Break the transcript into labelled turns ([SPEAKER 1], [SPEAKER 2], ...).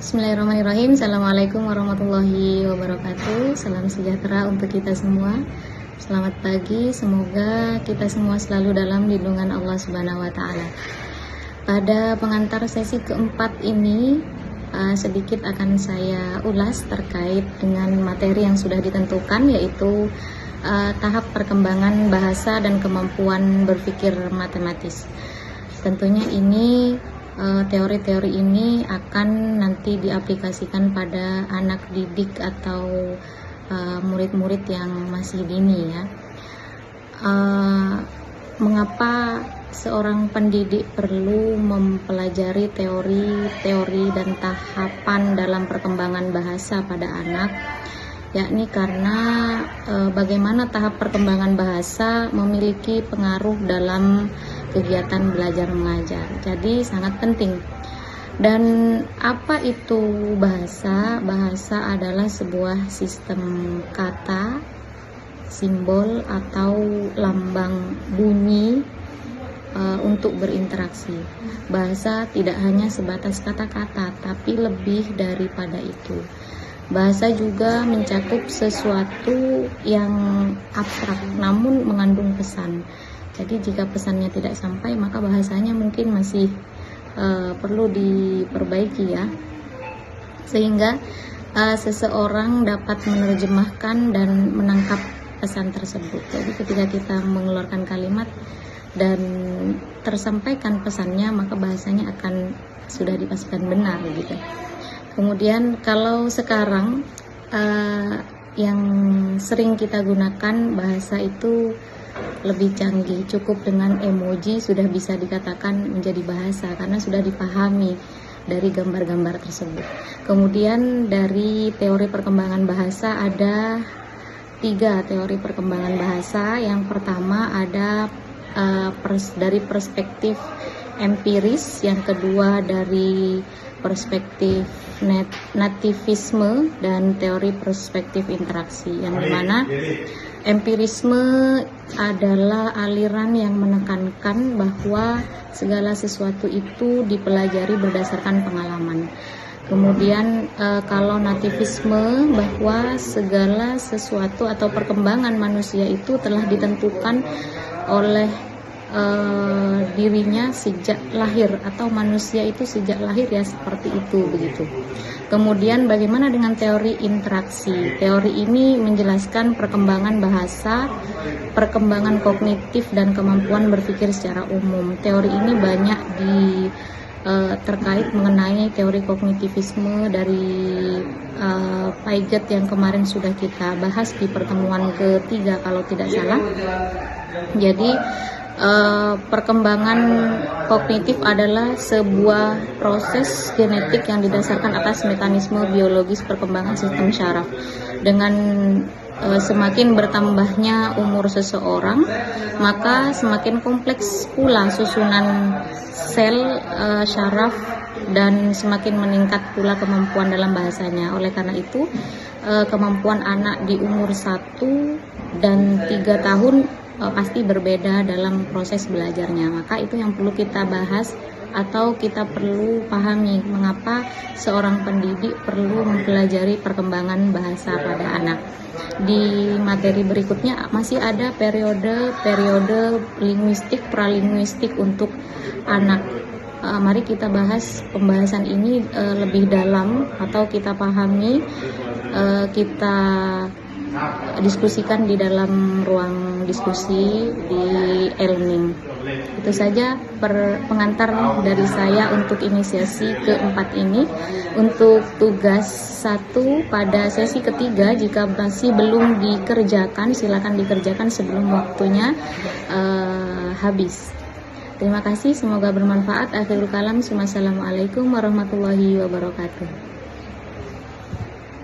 [SPEAKER 1] Bismillahirrahmanirrahim. Assalamualaikum warahmatullahi wabarakatuh. Salam sejahtera untuk kita semua. Selamat pagi. Semoga kita semua selalu dalam lindungan Allah Subhanahu wa Ta'ala. Pada pengantar sesi keempat ini, sedikit akan saya ulas terkait dengan materi yang sudah ditentukan, yaitu tahap perkembangan bahasa dan kemampuan berpikir matematis. Tentunya ini teori-teori ini akan nanti diaplikasikan pada anak didik atau murid-murid yang masih dini ya. Mengapa seorang pendidik perlu mempelajari teori-teori dan tahapan dalam perkembangan bahasa pada anak? Yakni karena bagaimana tahap perkembangan bahasa memiliki pengaruh dalam kegiatan belajar mengajar. Jadi sangat penting. Dan apa itu bahasa? Bahasa adalah sebuah sistem kata, simbol atau lambang bunyi untuk berinteraksi. Bahasa tidak hanya sebatas kata-kata, tapi lebih daripada itu. Bahasa juga mencakup sesuatu yang abstrak namun mengandung pesan. Jadi jika pesannya tidak sampai, maka bahasanya mungkin masih perlu diperbaiki ya, sehingga seseorang dapat menerjemahkan dan menangkap pesan tersebut. Jadi ketika kita mengeluarkan kalimat dan tersampaikan pesannya, maka bahasanya akan sudah dipastikan benar gitu. Kemudian kalau sekarang yang sering kita gunakan bahasa itu lebih canggih, cukup dengan emoji sudah bisa dikatakan menjadi bahasa karena sudah dipahami dari gambar-gambar tersebut. Kemudian dari teori perkembangan bahasa ada 3 teori perkembangan bahasa. Yang pertama ada dari perspektif empiris, yang kedua dari perspektif nativisme, dan teori perspektif interaksi, yang dimana empirisme adalah aliran yang menekankan bahwa segala sesuatu itu dipelajari berdasarkan pengalaman. Kemudian kalau nativisme, bahwa segala sesuatu atau perkembangan manusia itu telah ditentukan oleh dirinya sejak lahir, atau manusia itu sejak lahir ya seperti itu begitu. Kemudian bagaimana dengan teori interaksi? Teori ini menjelaskan perkembangan bahasa, perkembangan kognitif dan kemampuan berpikir secara umum. Teori ini banyak terkait mengenai teori kognitivisme dari Piaget yang kemarin sudah kita bahas di pertemuan ketiga kalau tidak salah. Jadi perkembangan kognitif adalah sebuah proses genetik yang didasarkan atas mekanisme biologis perkembangan sistem syaraf. Dengan semakin bertambahnya umur seseorang, maka semakin kompleks pula susunan sel syaraf dan semakin meningkat pula kemampuan dalam bahasanya. Oleh karena itu, kemampuan anak di umur 1 dan 3 tahun pasti berbeda dalam proses belajarnya. Maka itu yang perlu kita bahas atau kita perlu pahami, mengapa seorang pendidik perlu mempelajari perkembangan bahasa pada anak. Di materi berikutnya masih ada periode linguistik, pralinguistik untuk anak. Mari kita bahas pembahasan ini lebih dalam, atau kita pahami, kita diskusikan di dalam ruang diskusi di e-learning. Itu saja pengantar dari saya untuk inisiasi keempat ini. Untuk tugas 1 pada sesi ketiga, jika masih belum dikerjakan, silakan dikerjakan sebelum waktunya habis. Terima kasih, semoga bermanfaat. Akhirul kalam, assalamualaikum warahmatullahi wabarakatuh.